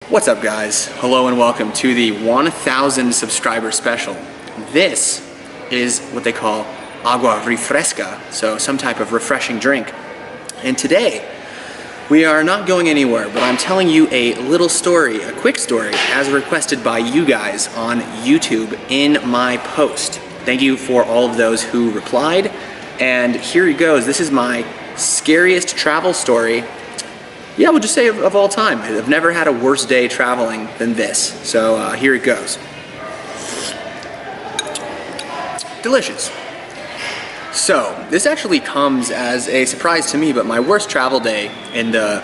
What's up, guys? Hello and welcome to the 1000 subscriber special. This is what they call agua refresca, so some type of refreshing drink. And today, we are not going anywhere, but I'm telling you a little story, a quick story, as requested by you guys on YouTube in my post. Thank you for all of those who replied. And here it goes. This is my scariest travel story. Yeah, we'll just say of all time. I've never had a worse day traveling than this. So here it goes. Delicious. So this actually comes as a surprise to me, but my worst travel day in the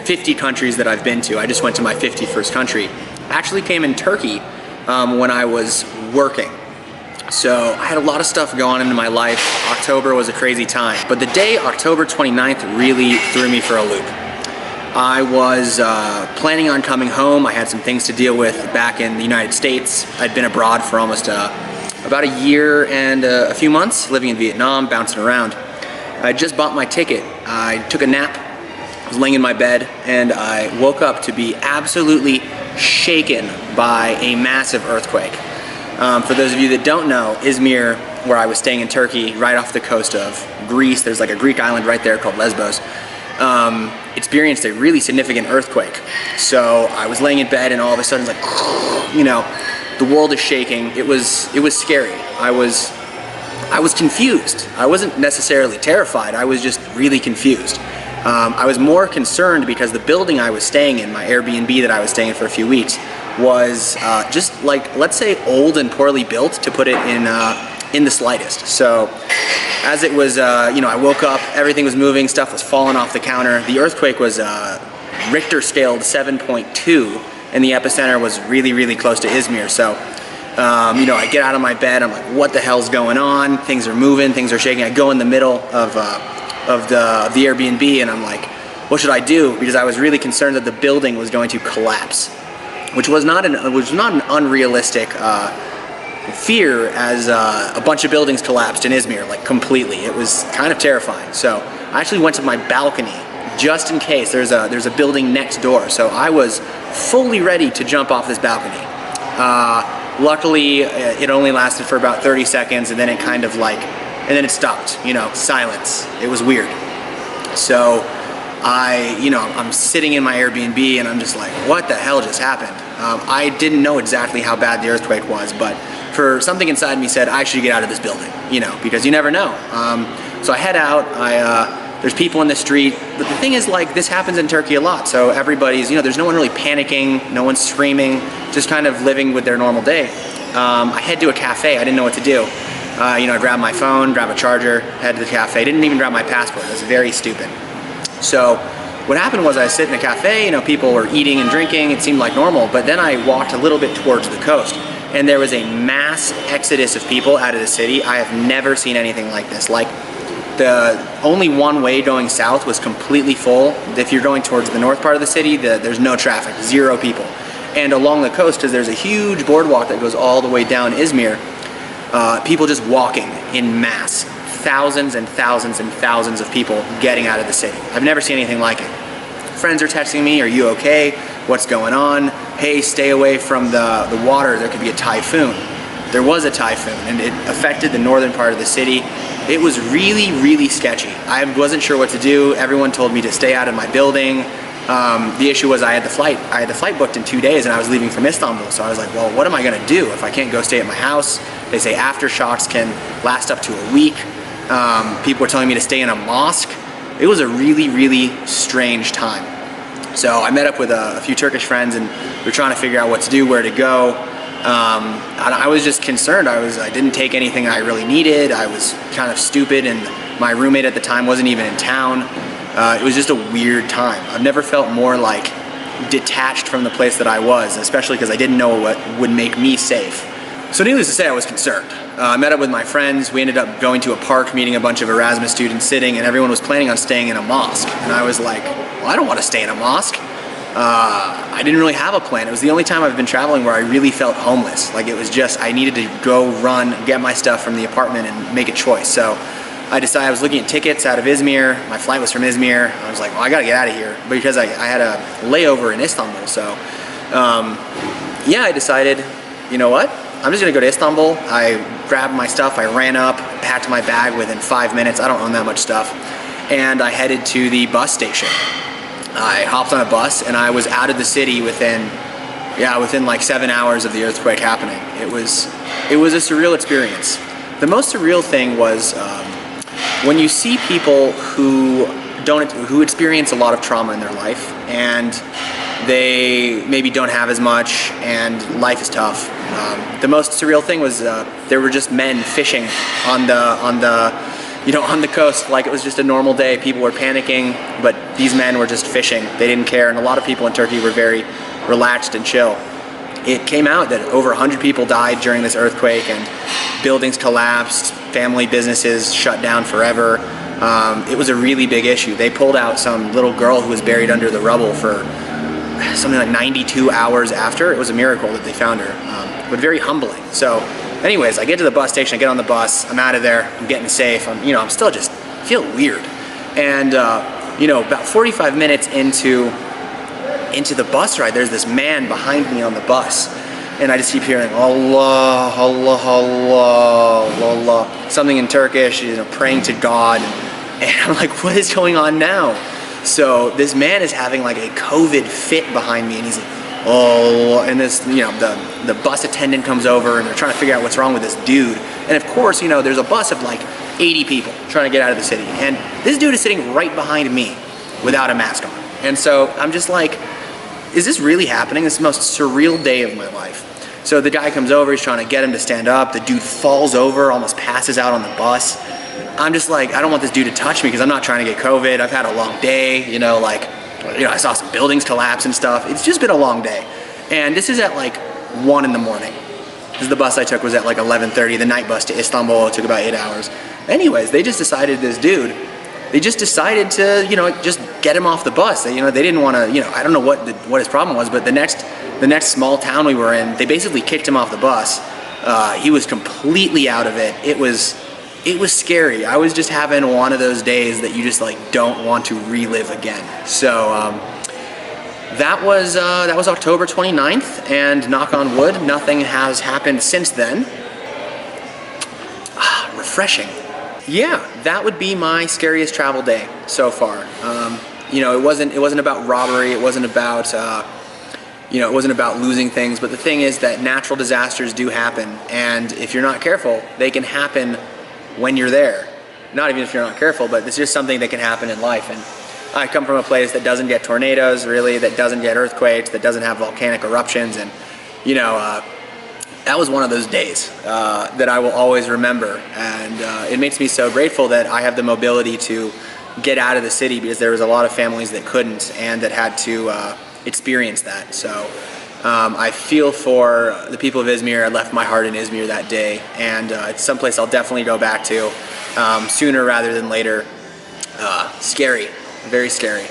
50 countries that I've been to, I just went to my 51st country, actually came in Turkey when I was working. So I had a lot of stuff going on in my life. October was a crazy time. But the day, October 29th, really threw me for a loop. I was planning on coming home. I had some things to deal with back in the United States. I'd been abroad for almost about a year and a few months, living in Vietnam, bouncing around. I just bought my ticket. I took a nap, I was laying in my bed, and I woke up to be absolutely shaken by a massive earthquake. For those of you that don't know, Izmir, where I was staying in Turkey, right off the coast of Greece, there's like a Greek island right there called Lesbos, experienced a really significant earthquake. So I was laying in bed and all of a sudden it's like, you know, the world is shaking. It was scary. I was confused. I wasn't necessarily terrified. I was just really confused. I was more concerned because the building I was staying in, my Airbnb that I was staying in for a few weeks, was just like, let's say, old and poorly built, to put it in the slightest. So as it was, you know, I woke up, everything was moving, stuff was falling off the counter. The earthquake was Richter scaled 7.2, and the epicenter was really, really close to Izmir. So, you know, I get out of my bed, I'm like, what the hell's going on? Things are moving, things are shaking. I go in the middle of the Airbnb, and I'm like, what should I do? Because I was really concerned that the building was going to collapse, which was not an unrealistic fear, as a bunch of buildings collapsed in Izmir, like completely. It was kind of terrifying. So I actually went to my balcony just in case. There's a building next door, so I was fully ready to jump off this balcony. Luckily, it only lasted for about 30 seconds, and then it kind of like, and then it stopped. You know, silence. It was weird. So I'm sitting in my Airbnb, and I'm just like, what the hell just happened? I didn't know exactly how bad the earthquake was, but for something inside me said I should get out of this building, you know, because you never know. So I head out. There's people in the street, but the thing is, like, this happens in Turkey a lot. So everybody's, you know, there's no one really panicking, no one's screaming, just kind of living with their normal day. I head to a cafe. I didn't know what to do. You know, I grab my phone, grab a charger, head to the cafe. Didn't even grab my passport. It was very stupid. So what happened was I sit in a cafe, you know, people were eating and drinking. It seemed like normal, but then I walked a little bit towards the coast, and there was a mass exodus of people out of the city. I have never seen anything like this. Like, the only one way going south was completely full. If you're going towards the north part of the city, there's no traffic, 0 people. And along the coast, because there's a huge boardwalk that goes all the way down Izmir, people just walking in mass. Thousands and thousands and thousands of people getting out of the city. I've never seen anything like it. Friends are texting me, are you okay? What's going on? Hey, stay away from the water, there could be a typhoon. There was a typhoon, and it affected the northern part of the city. It was really, really sketchy. I wasn't sure what to do. Everyone told me to stay out of my building. The issue was I had the flight booked in 2 days, and I was leaving from Istanbul. So I was like, well, what am I gonna do if I can't go stay at my house? They say aftershocks can last up to a week. People were telling me to stay in a mosque. It was a really, really strange time. So I met up with a few Turkish friends, and we were trying to figure out what to do, where to go. I was just concerned. I didn't take anything I really needed. I was kind of stupid, and my roommate at the time wasn't even in town. It was just a weird time. I've never felt more like detached from the place that I was, especially because I didn't know what would make me safe. So needless to say, I was concerned. I met up with my friends. We ended up going to a park, meeting a bunch of Erasmus students sitting, and everyone was planning on staying in a mosque. And I was like, well, I don't want to stay in a mosque. I didn't really have a plan. It was the only time I've been traveling where I really felt homeless. Like, it was just, I needed to go run, get my stuff from the apartment and make a choice. So I decided, I was looking at tickets out of Izmir. My flight was from Izmir. I was like, well, I gotta get out of here, because I had a layover in Istanbul. So Yeah, I decided, you know what? I'm just gonna go to Istanbul. I grabbed my stuff, I ran up, packed my bag within 5 minutes. I don't own that much stuff. And I headed to the bus station. I hopped on a bus and I was out of the city within like 7 hours of the earthquake happening. It was a surreal experience. The most surreal thing was when you see people who experience a lot of trauma in their life and they maybe don't have as much and life is tough. The most surreal thing was there were just men fishing on the coast like it was just a normal day. People were panicking, but these men were just fishing. They didn't care, and a lot of people in Turkey were very relaxed and chill. It came out that over 100 people died during this earthquake, and buildings collapsed, family businesses shut down forever. It was a really big issue. They pulled out some little girl who was buried under the rubble for something like 92 hours after. It was a miracle that they found her, but very humbling. So anyways, I get to the bus station, I get on the bus, I'm out of there, I'm getting safe, I'm still just feel weird. And about 45 minutes into the bus ride, there's this man behind me on the bus, and I just keep hearing Allah, Allah, Allah, Allah, something in Turkish, praying to God, and I'm like, what is going on now? So this man is having like a COVID fit behind me, and he's like, oh, and this, the bus attendant comes over and they're trying to figure out what's wrong with this dude. And of course, there's a bus of like 80 people trying to get out of the city. And this dude is sitting right behind me without a mask on. And so I'm just like, is this really happening? This is the most surreal day of my life. So the guy comes over, he's trying to get him to stand up. The dude falls over, almost passes out on the bus. I'm just like, I don't want this dude to touch me because I'm not trying to get COVID. I've had a long day, I saw some buildings collapse and stuff. It's just been a long day. And this is at like 1 in the morning. Because the bus I took was at like 11:30. The night bus to Istanbul, it took about 8 hours. Anyways, they just decided to, just get him off the bus. They didn't want to, I don't know what his problem was, but the next small town we were in, they basically kicked him off the bus. He was completely out of it. It was scary. I was just having one of those days that you just like don't want to relive again. So that was October 29th, and knock on wood, nothing has happened since then. Refreshing. Yeah, that would be my scariest travel day so far. It wasn't about robbery. It wasn't about it wasn't about losing things. But the thing is that natural disasters do happen, and if you're not careful, they can happen when you're there. Not even if you're not careful, but it's just something that can happen in life. And I come from a place that doesn't get tornadoes, really, that doesn't get earthquakes, that doesn't have volcanic eruptions, and that was one of those days that I will always remember. And it makes me so grateful that I have the mobility to get out of the city, because there was a lot of families that couldn't and that had to experience that. So I feel for the people of Izmir. I left my heart in Izmir that day, and it's someplace I'll definitely go back to sooner rather than later. Scary, very scary.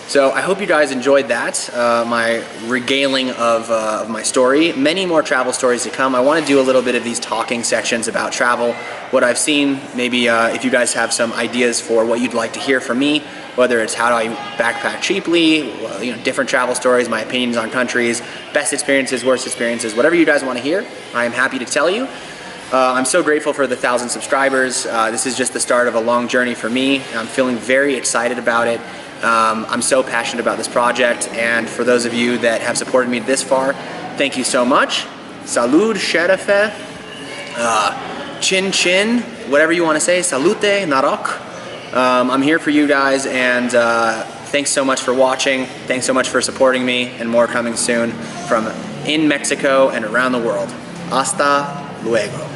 So I hope you guys enjoyed that, my regaling of my story. Many more travel stories to come. I want to do a little bit of these talking sections about travel, what I've seen. Maybe if you guys have some ideas for what you'd like to hear from me, whether it's how do I backpack cheaply, different travel stories, my opinions on countries, best experiences, worst experiences, whatever you guys want to hear, I am happy to tell you. I'm so grateful for the 1,000 subscribers. This is just the start of a long journey for me. I'm feeling very excited about it. I'm so passionate about this project, and for those of you that have supported me this far, thank you so much. Salud, Sherife, Chin Chin, whatever you want to say, Salute, Narok. I'm here for you guys, and thanks so much for watching. Thanks so much for supporting me, and more coming soon from in Mexico and around the world. Hasta luego.